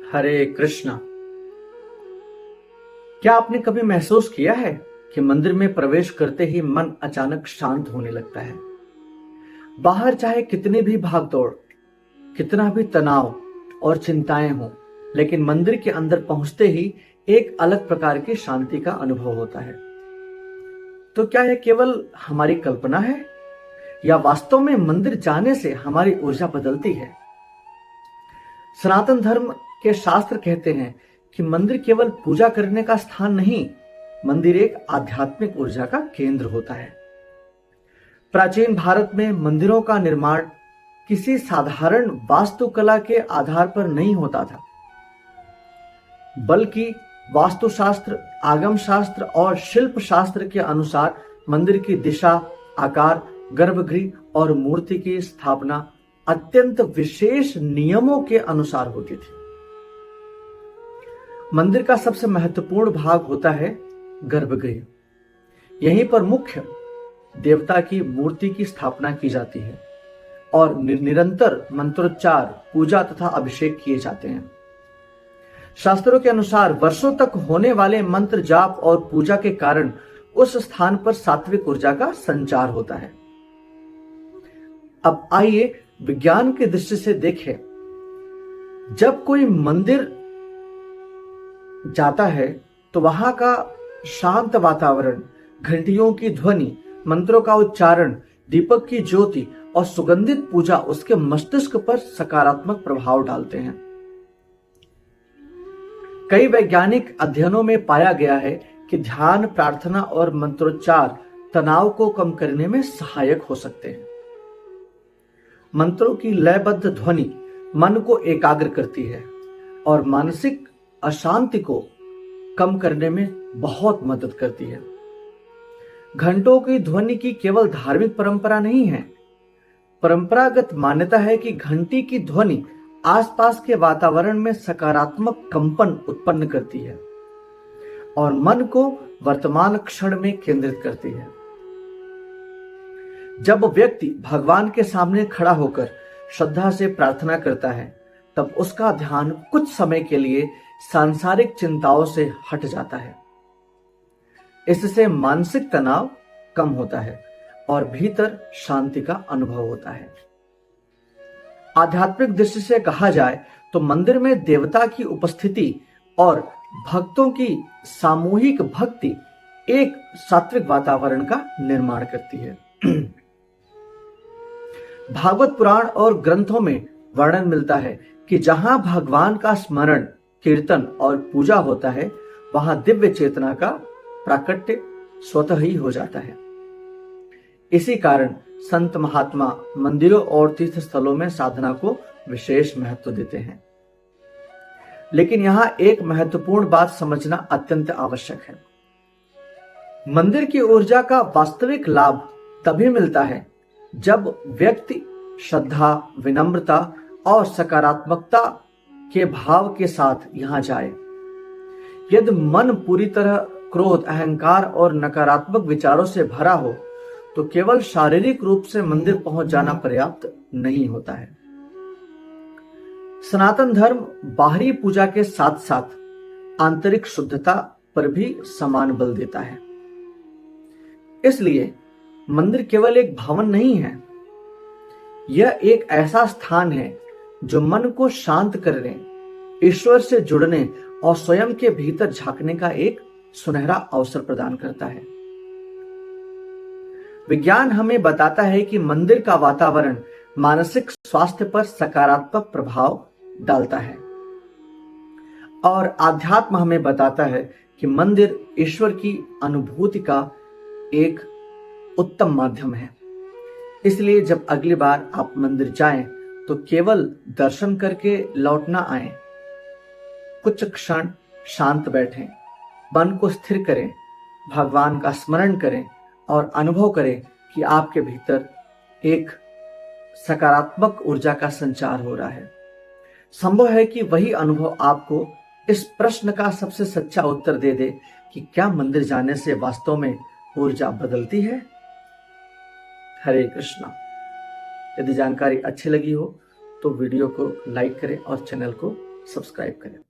हरे कृष्णा। क्या आपने कभी महसूस किया है कि मंदिर में प्रवेश करते ही मन अचानक शांत होने लगता है। बाहर चाहे कितनी भी भागदौड़, कितना भी तनाव और चिंताएं हों, लेकिन मंदिर के अंदर पहुंचते ही एक अलग प्रकार की शांति का अनुभव होता है। तो क्या यह केवल हमारी कल्पना है या वास्तव में मंदिर जाने से हमारी ऊर्जा बदलती है? सनातन धर्म के शास्त्र कहते हैं कि मंदिर केवल पूजा करने का स्थान नहीं, मंदिर एक आध्यात्मिक ऊर्जा का केंद्र होता है। प्राचीन भारत में मंदिरों का निर्माण किसी साधारण वास्तुकला के आधार पर नहीं होता था, बल्कि वास्तुशास्त्र, आगम शास्त्र और शिल्प शास्त्र के अनुसार मंदिर की दिशा, आकार, गर्भगृह और मूर्ति की स्थापना अत्यंत विशेष नियमों के अनुसार होती थी। मंदिर का सबसे महत्वपूर्ण भाग होता है गर्भगृह। यहीं पर मुख्य देवता की मूर्ति की स्थापना की जाती है और निरंतर मंत्रोच्चार, पूजा तथा अभिषेक किए जाते हैं। शास्त्रों के अनुसार वर्षों तक होने वाले मंत्र जाप और पूजा के कारण उस स्थान पर सात्विक ऊर्जा का संचार होता है। अब आइए विज्ञान की दृष्टि से देखें। जब कोई मंदिर जाता है तो वहां का शांत वातावरण, घंटियों की ध्वनि, मंत्रों का उच्चारण, दीपक की ज्योति और सुगंधित पूजा उसके मस्तिष्क पर सकारात्मक प्रभाव डालते हैं। कई वैज्ञानिक अध्ययनों में पाया गया है कि ध्यान, प्रार्थना और मंत्रोच्चार तनाव को कम करने में सहायक हो सकते हैं। मंत्रों की लयबद्ध ध्वनि मन को एकाग्र करती है और मानसिक अशांति को कम करने में बहुत मदद करती है। घंटों की ध्वनि की केवल धार्मिक परंपरा नहीं है। परंपरागत मान्यता है कि घंटी की ध्वनि आसपास के वातावरण में सकारात्मक कंपन उत्पन्न करती है और मन को वर्तमान क्षण में केंद्रित करती है। जब व्यक्ति भगवान के सामने खड़ा होकर श्रद्धा से प्रार्थना करता है, तब उसका ध्यान कुछ समय के लिए सांसारिक चिंताओं से हट जाता है। इससे मानसिक तनाव कम होता है और भीतर शांति का अनुभव होता है। आध्यात्मिक दृष्टि से कहा जाए तो मंदिर में देवता की उपस्थिति और भक्तों की सामूहिक भक्ति एक सात्विक वातावरण का निर्माण करती है। भागवत पुराण और ग्रंथों में वर्णन मिलता है कि जहां भगवान का स्मरण, कीर्तन और पूजा होता है, वहां दिव्य चेतना का प्राकट्य स्वतः ही हो जाता है। इसी कारण संत महात्मा मंदिरों और तीर्थ स्थलों में साधना को विशेष महत्व देते हैं। लेकिन यहां एक महत्वपूर्ण बात समझना अत्यंत आवश्यक है। मंदिर की ऊर्जा का वास्तविक लाभ तभी मिलता है जब व्यक्ति श्रद्धा, विनम्रता और सकारात्मकता के भाव के साथ यहां जाए। यदि मन पूरी तरह क्रोध, अहंकार और नकारात्मक विचारों से भरा हो तो केवल शारीरिक रूप से मंदिर पहुंच जाना पर्याप्त नहीं होता है। सनातन धर्म बाहरी पूजा के साथ साथ आंतरिक शुद्धता पर भी समान बल देता है। इसलिए मंदिर केवल एक भवन नहीं है, यह एक ऐसा स्थान है जो मन को शांत करने, ईश्वर से जुड़ने और स्वयं के भीतर झांकने का एक सुनहरा अवसर प्रदान करता है। विज्ञान हमें बताता है कि मंदिर का वातावरण मानसिक स्वास्थ्य पर सकारात्मक प्रभाव डालता है और आध्यात्म हमें बताता है कि मंदिर ईश्वर की अनुभूति का एक उत्तम माध्यम है। इसलिए जब अगली बार आप मंदिर जाएं तो केवल दर्शन करके लौट ना आए। कुछ क्षण शांत बैठें, मन को स्थिर करें, भगवान का स्मरण करें और अनुभव करें कि आपके भीतर एक सकारात्मक ऊर्जा का संचार हो रहा है। संभव है कि वही अनुभव आपको इस प्रश्न का सबसे सच्चा उत्तर दे दे कि क्या मंदिर जाने से वास्तव में ऊर्जा बदलती है। हरे कृष्णा। यदि जानकारी अच्छी लगी हो तो वीडियो को लाइक करें और चैनल को सब्सक्राइब करें।